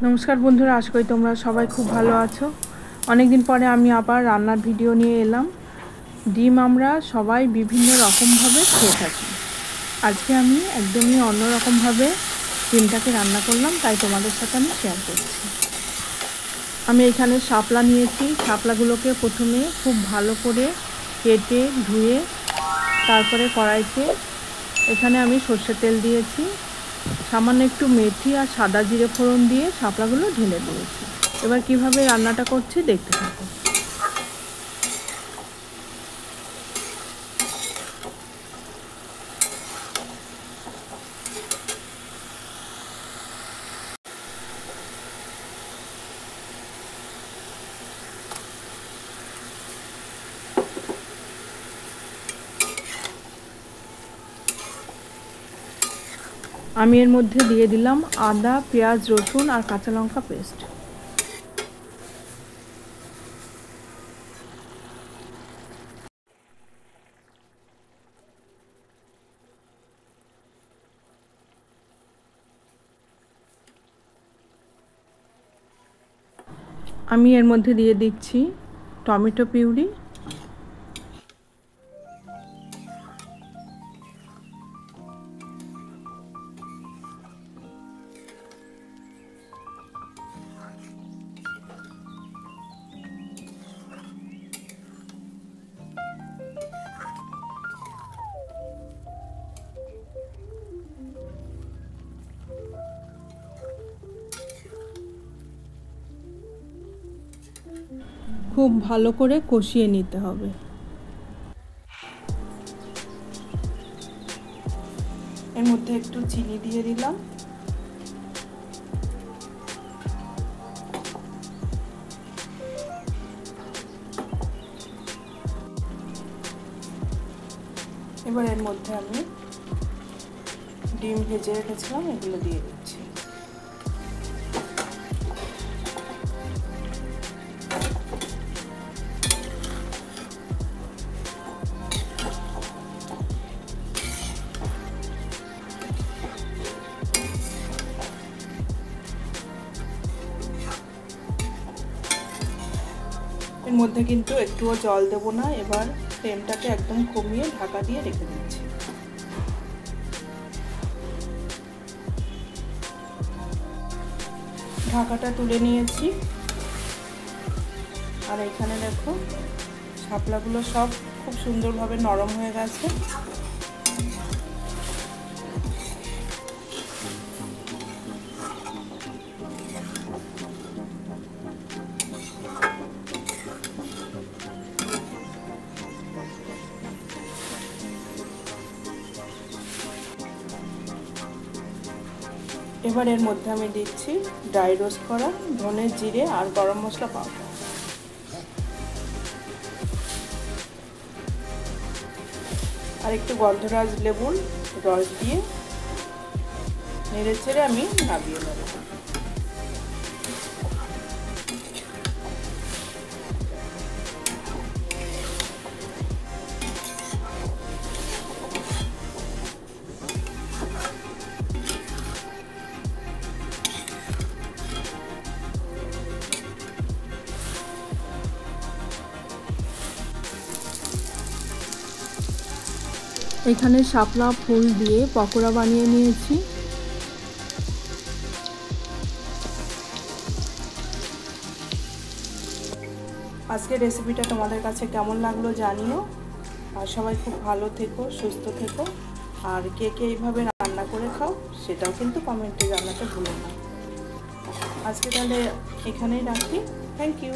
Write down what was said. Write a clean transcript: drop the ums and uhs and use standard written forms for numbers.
नमस्कार बंधुरा आशा करी तोमरा सबाई खूब भालो आछो। अनेक दिन परे आमी आबार रान्नार भिडियो निये एलाम। डिम आमरा सबाई विभिन्न रकम भावे खेये थाकि। आजके आमी एकदमई अन्य रकम भावे डिमटाके रान्ना करलाम, ताई तोमादेर साथे आमी शेयार करछि। आमी एखाने शापला नियेछि। शापलागुलोके प्रथमे खूब भालो करे केटे धुए तारपरे कड़ाइते एखाने आमी सर्षेर तेल दिएछि, सामान्य एकटू मेथी और सादा जिरे फोड़न दिए शापलागुलो ढेले दिएछि। एबार किभाबे रान्नाटा करछि देखते थाको। आमी एर मध्य दिए दिलाम आदा पेঁয়াজ रसुन और काँचा लंका पेस्ट। आमी एर मध्य दिए दिচ্ছি टमेटो पिउরি, खूब भालो करे कषिए निते होबे। एर मध्य एकटू चिनी दिए दिलाम, एबार एर मध्य आमी डिम भेजे रेखेছিলাম एगुलो दिए दिচ্ছি। एर मध्य किन्तु एकटुओ जल देब ना, एबार फ्लेमटाके एकदम कमिए ढाका दिए रेखे दिচ্ছি। ঢাকাটা তুলে নিয়েছি আর এখানে দেখো শাপলাগুলো সব খুব সুন্দরভাবে নরম হয়ে গেছে। এবার এর মধ্যে আমি দিচ্ছি ড্রাই রোস্ট করা ধনে জিরে আর গরম মশলা পাউডার। আর একটু গন্ধরাজ লেবুর রস দিয়ে নেড়েচেড়ে আমি নামিয়ে নেব। এখানে শাপলা ফুল দিয়ে পকোড়া বানিয়ে নিয়েছি। আজকের রেসিপিটা তোমাদের কাছে কেমন লাগলো জানিও। আর সবাই খুব ভালো থেকো, সুস্থ থেকো। আর কে কে এইভাবে রান্না করে খাও সেটাও কিন্তু কমেন্টে জানাতে ভুলো না। আজকে তাহলে এখানেই রাখি। Thank you.